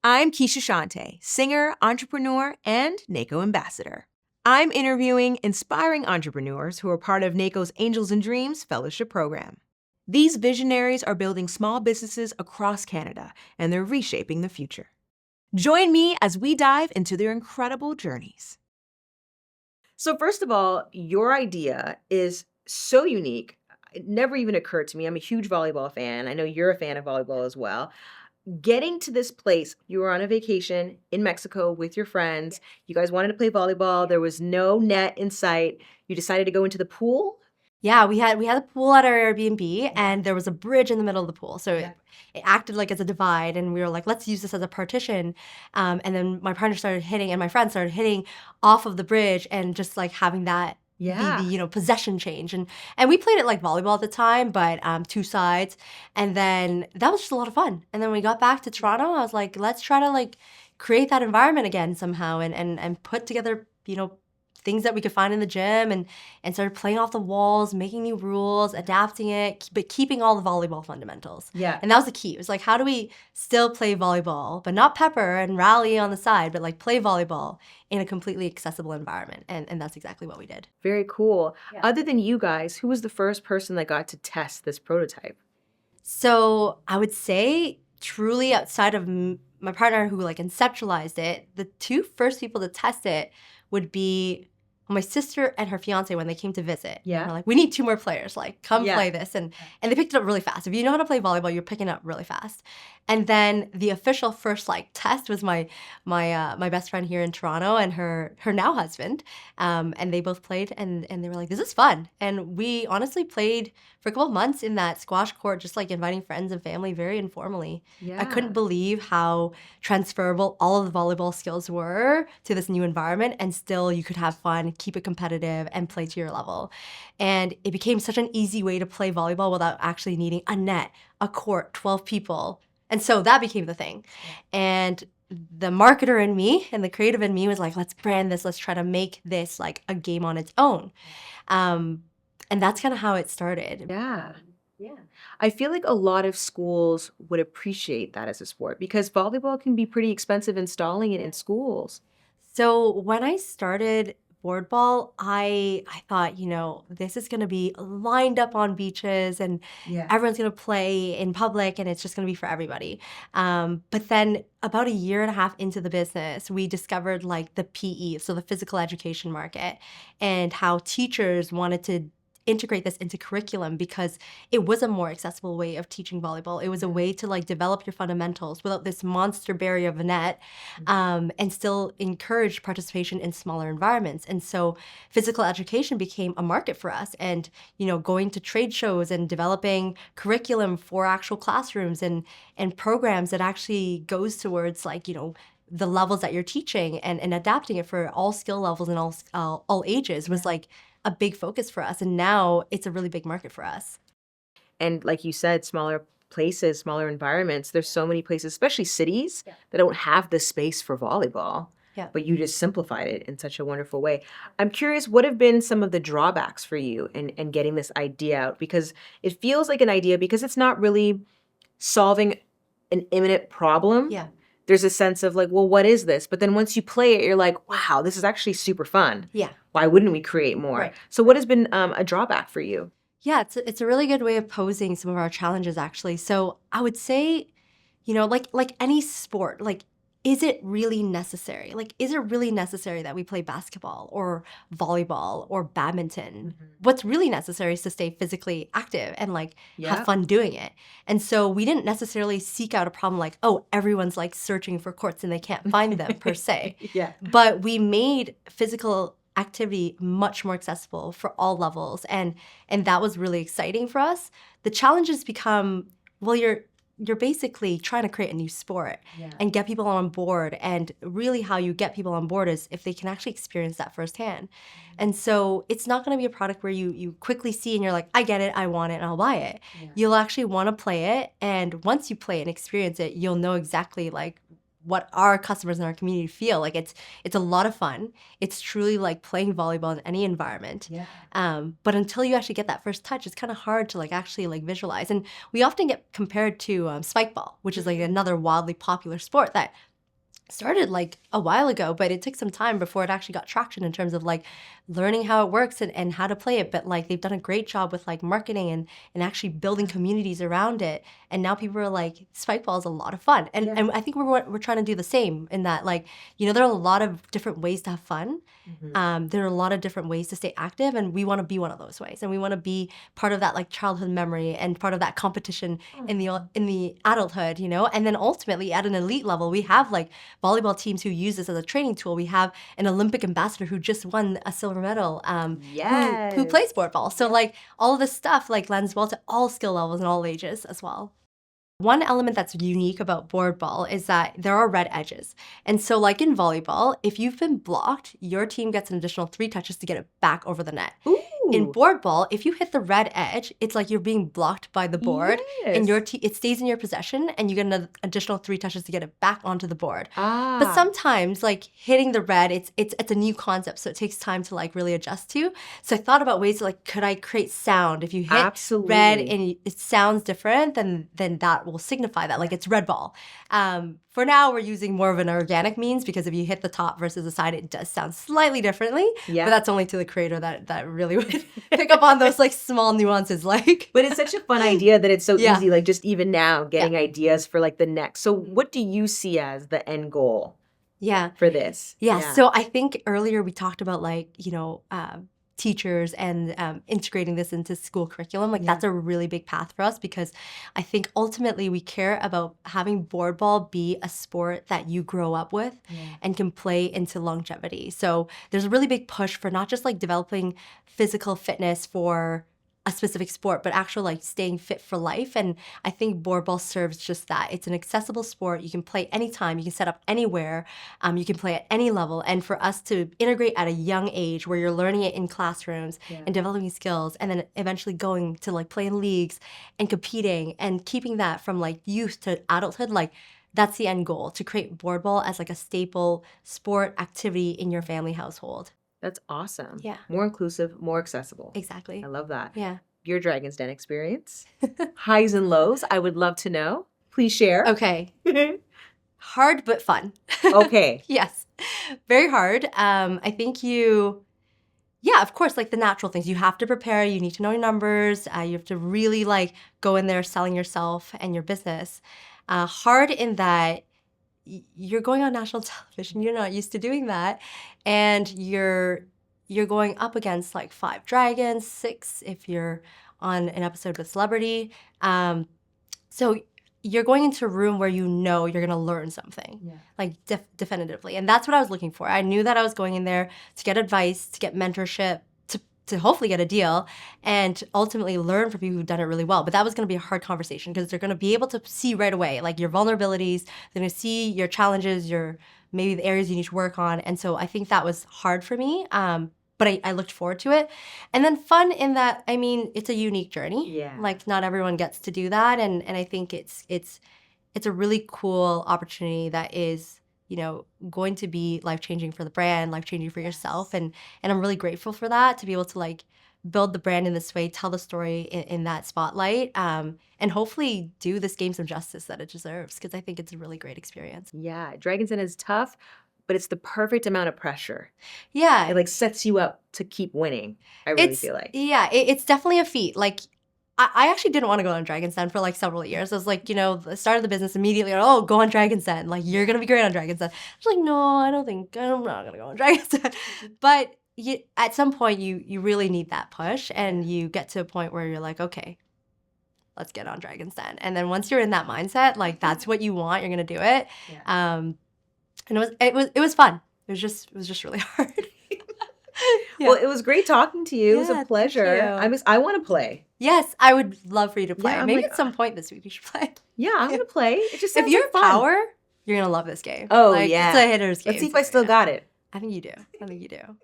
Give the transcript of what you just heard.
I'm Keshia Chanté, singer, entrepreneur, and NACO ambassador. I'm interviewing inspiring entrepreneurs who are part of NACO's Angels and Dreams Fellowship Program. These visionaries are building small businesses across Canada, and they're reshaping the future. Join me as we dive into their incredible journeys. So first of all, your idea is so unique. It never even occurred to me. I'm a huge volleyball fan. I know you're a fan of volleyball as well. Getting to this place, you were on a vacation in Mexico with your friends. You guys wanted to play volleyball. There was no net in sight. You decided to go into the pool? Yeah, we had a pool at our Airbnb, and there was a bridge in the middle of the pool. So it acted like as a divide, and we were like, let's use this as a partition. And then my partner started hitting, and my friend started hitting off of the bridge, and just like having that be the possession change. And we played it like volleyball at the time, but two sides. And then that was just a lot of fun. And then when we got back to Toronto, I was like, let's try to like create that environment again somehow, and put together, things that we could find in the gym, and started playing off the walls, making new rules, adapting it, but keeping all the volleyball fundamentals. Yeah. And that was the key. It was like, how do we still play volleyball, but not pepper and rally on the side, but like play volleyball in a completely accessible environment? And that's exactly what we did. Very cool. Yeah. Other than you guys, who was the first person that got to test this prototype? So I would say truly outside of my partner who like conceptualized it, the two first people to test it would be my sister and her fiance when they came to visit. Yeah. We're like, we need two more players. Like, come play this. And they picked it up really fast. If you know how to play volleyball, you're picking it up really fast. And then the official first like test was my best friend here in Toronto and her now husband. And they both played, and they were like, this is fun. And we honestly played for a couple of months in that squash court, just like inviting friends and family very informally. Yeah. I couldn't believe how transferable all of the volleyball skills were to this new environment, and still you could have fun, keep it competitive, and play to your level. And it became such an easy way to play volleyball without actually needing a net, a court, 12 people. And so that became the thing. And the marketer in me and the creative in me was like, let's brand this. Let's try to make this like a game on its own. And that's kind of how it started. Yeah. Yeah. I feel like a lot of schools would appreciate that as a sport because volleyball can be pretty expensive installing it in schools. So when I started Boardball, I thought, this is going to be lined up on beaches, and everyone's going to play in public, and it's just going to be for everybody. But then about a year and a half into the business, we discovered like the PE, so the physical education market, and how teachers wanted to integrate this into curriculum because it was a more accessible way of teaching volleyball. It was a way to like develop your fundamentals without this monster barrier of a net, and still encourage participation in smaller environments. And so physical education became a market for us, and going to trade shows and developing curriculum for actual classrooms and programs that actually goes towards like the levels that you're teaching, and adapting it for all skill levels and all ages was like a big focus for us. And now it's a really big market for us. And like you said, smaller places, smaller environments, there's so many places, especially cities, that don't have the space for volleyball. Yeah. But you just simplified it in such a wonderful way. I'm curious, what have been some of the drawbacks for you in getting this idea out? Because it feels like an idea because it's not really solving an imminent problem. Yeah. There's a sense of like, well, what is this? But then once you play it, you're like, wow, this is actually super fun. Yeah. Why wouldn't we create more? Right. So what has been a drawback for you? Yeah, it's a really good way of posing some of our challenges, actually. So I would say, like any sport, like, is it really necessary? Like, is it really necessary that we play basketball or volleyball or badminton? Mm-hmm. What's really necessary is to stay physically active and like have fun doing it. And so we didn't necessarily seek out a problem like, oh, everyone's like searching for courts and they can't find them per se. Yeah. But we made physical activity much more accessible for all levels, and that was really exciting for us. The challenges become, well, you're basically trying to create a new sport and get people on board, and really how you get people on board is if they can actually experience that firsthand. And so it's not going to be a product where you quickly see and you're like, I get it, I want it, and I'll buy it. You'll actually want to play it, and once you play it and experience it, you'll know exactly like what our customers in our community feel. Like it's a lot of fun. It's truly like playing volleyball in any environment. But until you actually get that first touch, it's kind of hard to like actually like visualize. And we often get compared to spike ball, which is like another wildly popular sport that started like a while ago, but it took some time before it actually got traction in terms of like learning how it works and how to play it. But like they've done a great job with like marketing and actually building communities around it. And now people are like, spike ball is a lot of fun. And I think we're trying to do the same in that, like, you know, there are a lot of different ways to have fun. There are a lot of different ways to stay active, and we want to be one of those ways. And we want to be part of that like childhood memory and part of that competition in the adulthood, you know. And then ultimately at an elite level, we have like volleyball teams who use this as a training tool. We have an Olympic ambassador who just won a silver medal, who plays boardball. So like all of this stuff like lends well to all skill levels and all ages as well. One element that's unique about boardball is that there are red edges. And so like in volleyball, if you've been blocked, your team gets an additional 3 touches to get it back over the net. Ooh. In boardball, if you hit the red edge, it's like you're being blocked by the board, and it stays in your possession, and you get an additional 3 touches to get it back onto the board. But sometimes, like hitting the red, it's a new concept, so it takes time to like really adjust to. So I thought about ways to like, could I create sound? If you hit red and it sounds different, then that will signify that like it's red ball. For now, we're using more of an organic means, because if you hit the top versus the side, it does sound slightly differently. But that's only to the creator that really would pick up on those like small nuances. Like, but it's such a fun idea that it's so easy. Like just even now, getting ideas for like the next. So what do you see as the end goal? For this? So I think earlier we talked about like, you know, teachers and integrating this into school curriculum. Like that's a really big path for us, because I think ultimately we care about having boardball be a sport that you grow up with and can play into longevity. So there's a really big push for not just like developing physical fitness for a specific sport, but actually like staying fit for life. And I think boardball serves just that. It's an accessible sport. You can play anytime. You can set up anywhere. You can play at any level. And for us to integrate at a young age where you're learning it in classrooms and developing skills, and then eventually going to like play in leagues and competing and keeping that from like youth to adulthood, like that's the end goal, to create boardball as like a staple sport activity in your family household. That's awesome. More inclusive, more accessible. Exactly. I love that. Yeah. Your Dragon's Den experience. Highs and lows, I would love to know. Please share. Okay. Hard but fun. Okay. Yes. Very hard. I think of course, like the natural things. You have to prepare. You need to know your numbers. You have to really like go in there selling yourself and your business. Hard in that you're going on national television. You're not used to doing that. And you're going up against like 5 dragons, 6 if you're on an episode with celebrity. So you're going into a room where you know you're going to learn something, like definitively. And that's what I was looking for. I knew that I was going in there to get advice, to get mentorship, to hopefully get a deal, and ultimately learn from people who've done it really well. But that was going to be a hard conversation, because they're going to be able to see right away, like your vulnerabilities. They're going to see your challenges, maybe the areas you need to work on. And so I think that was hard for me. But I looked forward to it. And then fun in that, I mean, it's a unique journey. Like not everyone gets to do that. And I think it's a really cool opportunity that is, you know, going to be life-changing for the brand, life-changing for yourself. And I'm really grateful for that, to be able to like build the brand in this way, tell the story in that spotlight, and hopefully do this game some justice that it deserves, because I think it's a really great experience. Yeah, Dragon's Den is tough, but it's the perfect amount of pressure. Yeah. It like sets you up to keep winning, I really feel like. Yeah, it's definitely a feat. Like, I actually didn't want to go on Dragon's Den for like several years. I was like, you know, started the business immediately. Go on Dragon's Den. Like, you're going to be great on Dragon's Den. I was like, no, I'm not going to go on Dragon's Den. But at some point, you really need that push. And you get to a point where you're like, okay, let's get on Dragon's Den. And then once you're in that mindset, like that's what you want, you're going to do it. And it was fun. It was just really hard. Well, it was great talking to you. It was a pleasure. I want to play. Yes, I would love for you to play. Yeah, maybe at some point this week we should play. Yeah, I'm going to play. It just if sounds you're like fun. Power, you're going to love this game. Oh, like, yeah. It's a hitter's game. Let's see if I still got it. I think you do.